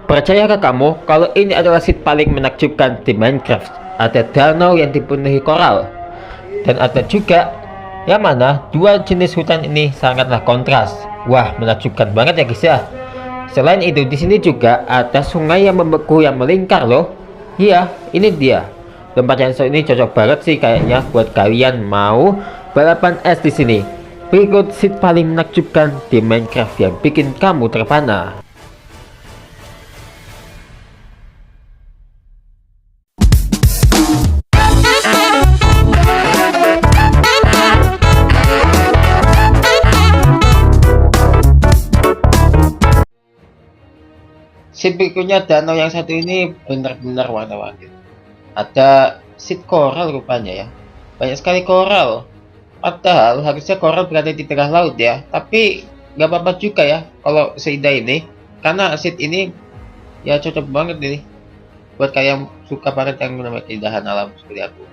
Percayakah kamu kalau ini adalah seed paling menakjubkan di Minecraft? Ada danau yang dipenuhi koral, dan ada juga yang mana dua jenis hutan ini sangatlah kontras. Wah, menakjubkan banget ya guys ya. Selain itu, di sini juga ada sungai yang membeku yang melingkar loh. Iya, ini dia. Tempat yang ini cocok banget sih kayaknya buat kalian mau balapan es di sini. Berikut seed paling menakjubkan di Minecraft yang bikin kamu terpana. Seed berikutnya danau yang satu ini benar-benar warna-warni. Ada seed koral rupanya ya. Banyak sekali koral. Padahal harusnya koral berada di tengah laut ya. Tapi nggak apa-apa juga ya kalau seindah ini. Karena seed ini ya cocok banget ini buat kalian suka banget yang namanya keindahan alam seperti aku.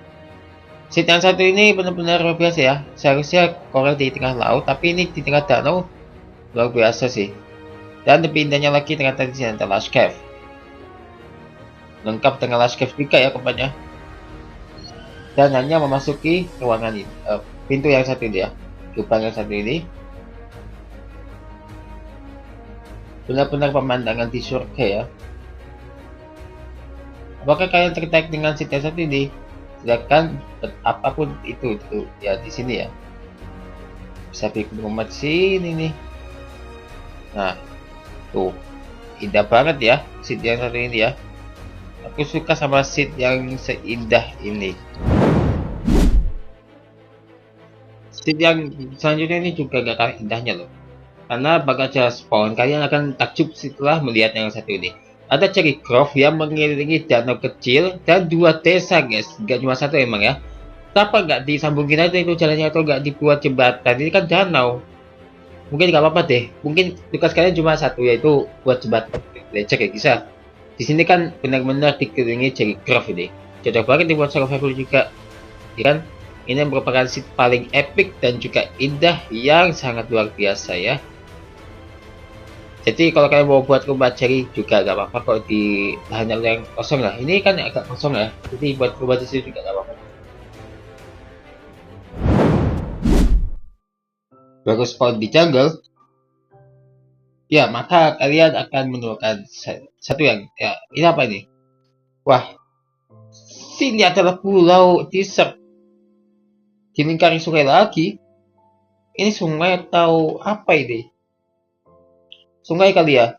Seed yang satu ini benar-benar luar biasa ya. Seharusnya koral di tengah laut, tapi ini di tengah danau, luar biasa sih. Dan lebih indahnya lagi ternyata di sini ada Last Cave. Lengkap dengan Last Cave juga ya tempatnya. Dan hanya memasuki ruangan ini, pintu yang satu ini ya, gerbang yang satu ini. Benar-benar pemandangan di surga ya. Apakah kalian tertarik dengan seat yang satu ini? Silakan apapun itu ya di sini ya. Bisa bikin rumah di sini nih. Nah, tuh indah banget ya seat yang satu ini ya. Aku suka sama seat yang seindah ini. Seat yang selanjutnya ini juga gak kalah indahnya loh, karena bakal jelas spawn kalian akan takjub setelah melihat yang satu ini. Ada cherry grove yang mengelilingi danau kecil dan dua desa guys, gak cuma satu emang ya. Kenapa gak disambungin aja itu jalannya atau gak dibuat jembatan? Ini kan danau. Mungkin nggak apa-apa deh. Mungkin tugas kalian cuma satu, yaitu buat jembatan lecek ya bisa. Di sini kan benar-benar dikelilingi cherry grove ini. Cocok banget dibuat survival juga, ya kan? Ini merupakan seed paling epic dan juga indah yang sangat luar biasa ya. Jadi kalau kalian mau buat rumah cherry juga nggak apa-apa kok di lahan yang kosong lah. Ini kan agak kosong ya, jadi buat rumah di sini juga nggak apa-apa. Baru spawn di jungle, ya maka kalian akan menemukan satu yang ya ini apa ini? Wah, sini adalah pulau desert dilingkari sungai lagi. Ini sungai atau apa ini? Sungai kali ya?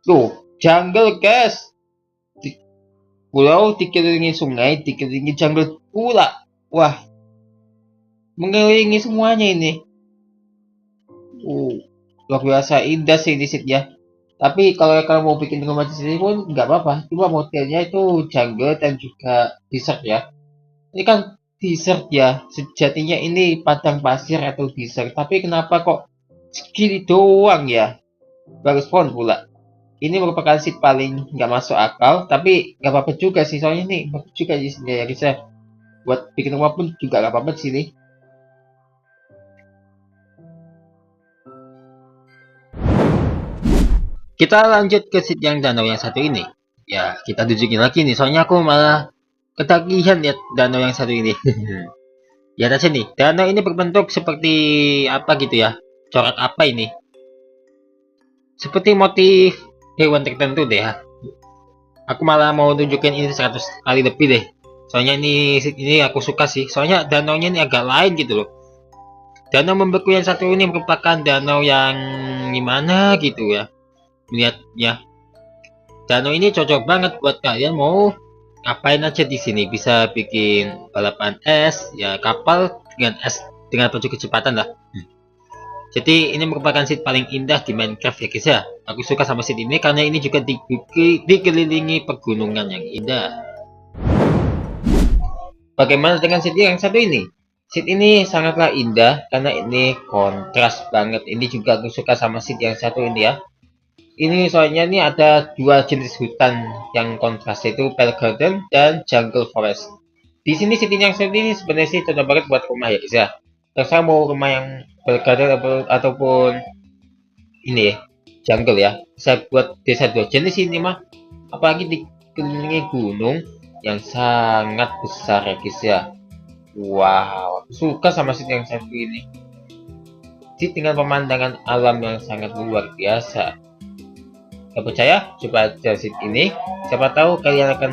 Tuh, jungle guys. Pulau dikelilingi sungai, dikelilingi jungle pula. Wah, mengelilingi semuanya ini. Luar biasa indah sih di sini ya. Tapi kalau kalian mau bikin rumah di sini pun nggak apa-apa. Cuma modelnya itu jungle dan juga desert ya. Ini kan desert ya. Sejatinya ini padang pasir atau desert. Tapi kenapa kok segini doang ya? Baru spawn pula. Ini merupakan seed paling nggak masuk akal. Tapi nggak apa-apa juga sih. Soalnya ini bagus juga di sini ya bisa. Buat bikin rumah pun juga nggak apa-apa di sini. Kita lanjut ke seat yang danau yang satu ini. Ya, kita tunjukin lagi nih. Soalnya aku malah ketagihan lihat danau yang satu ini. Ya, atas sini. Danau ini berbentuk seperti apa gitu ya? Corak apa ini? Seperti motif hewan tertentu deh ya. Aku malah mau tunjukin ini 100 kali lebih deh. Soalnya ini aku suka sih. Soalnya danaunya ini agak lain gitu loh. Danau membeku yang satu ini merupakan danau yang gimana gitu ya. Melihatnya, danau ini cocok banget buat kalian mau ngapain aja di sini. Bisa bikin balapan es, ya kapal dengan es dengan tujuh kecepatan lah. Jadi ini merupakan seed paling indah di Minecraft ya guys ya. Aku suka sama seed ini karena ini juga dikelilingi pegunungan yang indah. Bagaimana dengan seed yang satu ini? Seed ini sangatlah indah karena ini kontras banget. Ini juga aku suka sama seed yang satu ini ya. Ini soalnya ini ada dua jenis hutan yang kontras, yaitu Pearl Garden dan Jungle Forest. Di sini seat yang satu ini sebenarnya sih cocok banget buat rumah ya guys ya. Terserah mau rumah yang Pearl Garden ataupun ini ya, jungle ya. Saya buat desa 2 jenis ini mah. Apalagi dikelilingi gunung yang sangat besar ya guys ya. Wow, suka sama seed yang satu ini. Seed dengan pemandangan alam yang sangat luar biasa. Gak percaya? Coba aja seed ini. Siapa tahu kalian akan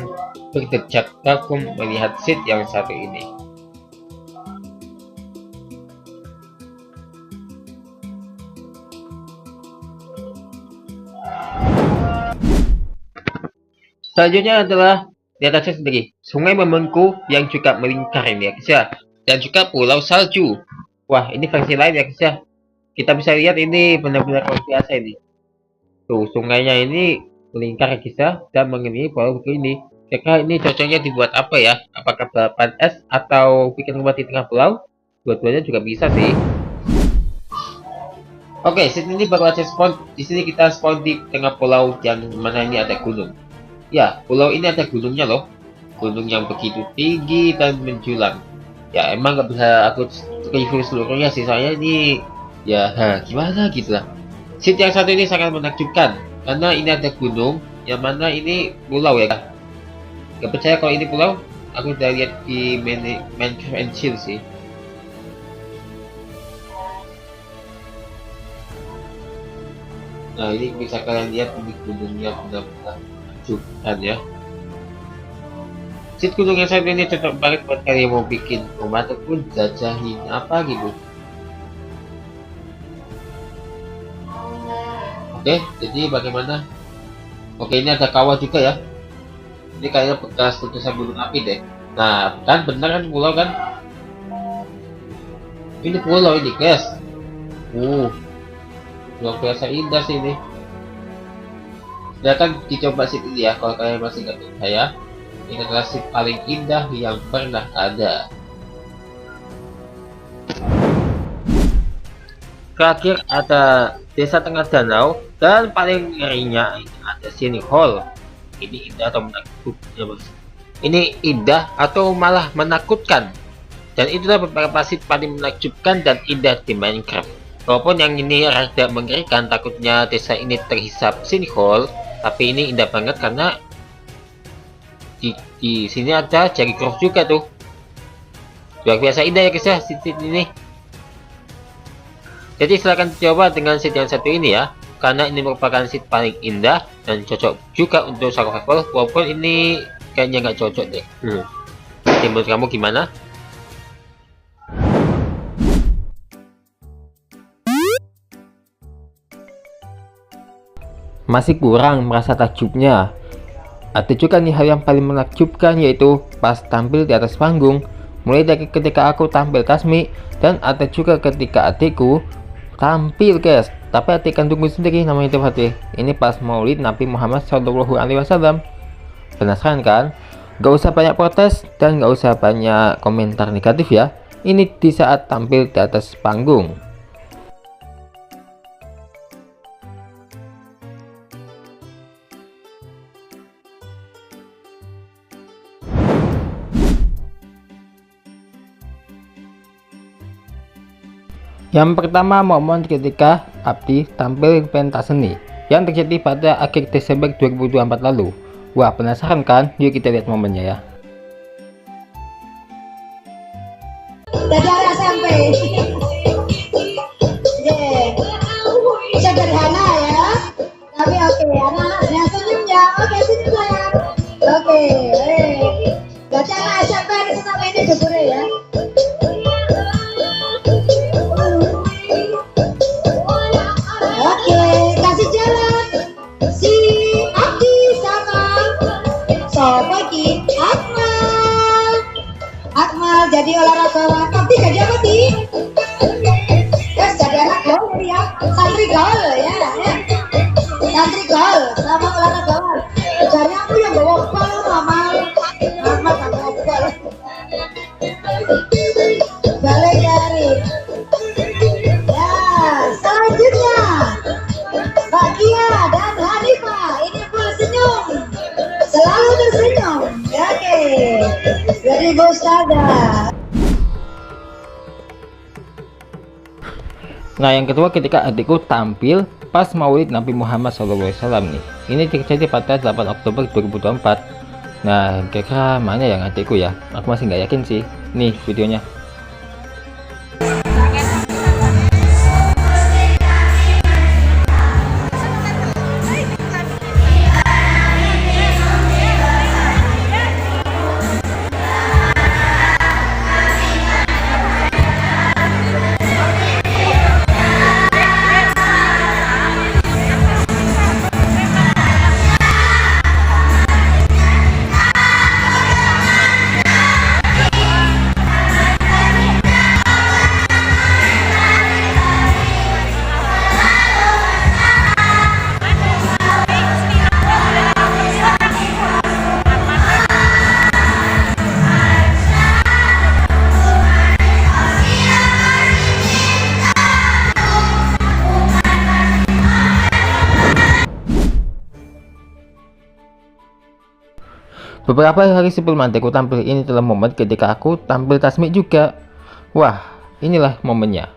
berdecak kagum melihat seed yang satu ini. Selanjutnya adalah di atasnya sendiri, sungai membengkuk yang juga melingkar ini ya guys ya. Dan juga pulau salju. Wah, ini versi lain ya guys ya. Kita bisa lihat ini benar-benar luar biasa ini. Tuh, sungainya ini melingkar ya guys ya, dan mengelilingi pulau ini. Kira-kira ini cocoknya dibuat apa ya? Apakah balapan es atau bikin rumah di tengah pulau? Dua-duanya juga bisa sih. Oke, sini baru aja spawn. Di sini kita spawn di tengah pulau yang mana ini ada gunung. Ya, pulau ini ada gunungnya loh. Gunung yang begitu tinggi dan menjulang. Ya, emang nggak bisa aku review seluruhnya sih, soalnya ini ya gimana gitu lah. Seed yang satu ini sangat menakjubkan karena ini ada gunung yang mana ini pulau ya. Gak percaya kalau ini pulau? Aku udah lihat di Minecraft and Chill sih. Nah, ini bisa kalian lihat ini gunungnya benar-benar menakjubkan ya. Seed gunung yang satu ini cocok banget buat kalian mau bikin rumah ataupun jajahin apa gitu. Oke, jadi bagaimana? Oke, ini ada kawah juga ya. Ini kayaknya bekas letusan gunung api deh. Nah, kan benar kan pulau kan? Ini pulau ini guys. Luar biasa indah sih ini. Silahkan dicoba seed ini ya, kalau kalian masih nggak percaya. Ini adalah seed paling indah yang pernah ada. Terakhir ada desa tengah danau, dan paling ngerinya ini ada Shiny Hall. Ini indah atau menakutkan bos? Ini indah atau malah menakutkan? Dan itulah beberapa seed paling menakjubkan dan indah di Minecraft. Walaupun yang ini rada mengerikan, takutnya desa ini terhisap Shiny Hall, tapi ini indah banget karena di sini ada Cherry Grove juga tuh. Luar biasa indah ya guys ya seed ini. Jadi silahkan coba dengan seed yang satu ini ya, karena ini merupakan seed paling indah dan cocok juga untuk survival. Walaupun ini kayaknya nggak cocok deh. Menurut kamu gimana? Masih kurang merasa takjubnya? Ada juga nih hal yang paling menakjubkan, yaitu pas tampil di atas panggung. Mulai dari ketika aku tampil Kasmi, dan ada juga ketika adikku tampil guys. Tapi adik kandungku sendiri namanya Tifati. Ini pas Maulid Nabi Muhammad SAW. Penasaran kan? Gak usah banyak protes dan gak usah banyak komentar negatif ya. Ini di saat tampil di atas panggung. Yang pertama, momen ketika Abdi tampil pentas seni yang terjadi pada akhir Desember 2024 lalu. Wah, penasaran kan? Yuk kita lihat momennya ya. Dari SMP. Sederhana ya. Tapi oke, anak-anaknya senyum ya. Oke, senyum sayang. Oke. Baca anak SMP ini sama ini jebure ya. Jadi olahragawan, tapi jadi apa sih? Terus jadi anak gaul ya, santri gaul ya, santri gaul sama olahragawan. Jadi aku yang bawa bal, mama tak bawa bal. Balik dari. Ya, selanjutnya Mbak Kia dan Hanifah ini full senyum, selalu tersenyum. Ya, oke. Jadi bos ada. Nah, yang kedua ketika adikku tampil pas Maulid Nabi Muhammad SAW nih. Ini terjadi pada 8 Oktober 2024. Nah, kira-kira mana yang adikku ya? Aku masih nggak yakin sih. Nih videonya. Beberapa hari sebelum adikku tampil, ini adalah momen ketika aku tampil tasmik juga. Wah, inilah momennya.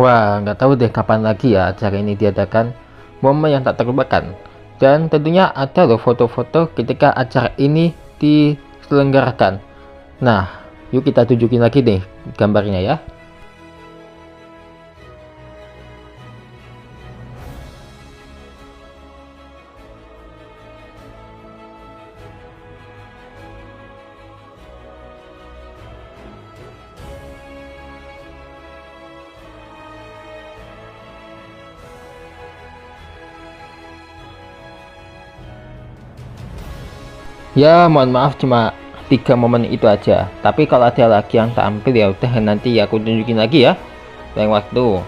Wah, nggak tahu deh kapan lagi ya acara ini diadakan. Momen yang tak terlupakan. Dan tentunya ada loh foto-foto ketika acara ini diselenggarakan. Nah, yuk kita tunjukin lagi nih gambarnya ya. Ya, mohon maaf cuma 3 momen itu aja. Tapi kalau ada lagi yang tampil ya udah nanti aku tunjukin lagi ya. Lain waktu.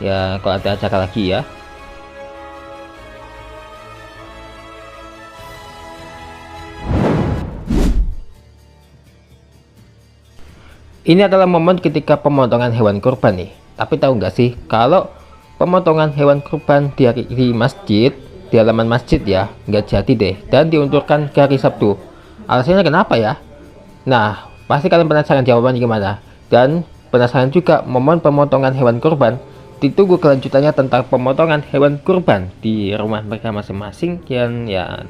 Ya, kalau ada acara lagi ya. Ini adalah momen ketika pemotongan hewan kurban nih. Tapi tahu nggak sih kalau pemotongan hewan kurban di masjid, di halaman masjid ya, nggak jadi deh dan diunturkan ke hari Sabtu. Alasannya kenapa ya? Nah, pasti kalian penasaran jawabannya gimana. Dan penasaran juga momen pemotongan hewan kurban. Ditunggu kelanjutannya tentang pemotongan hewan kurban di rumah mereka masing-masing. Dan ya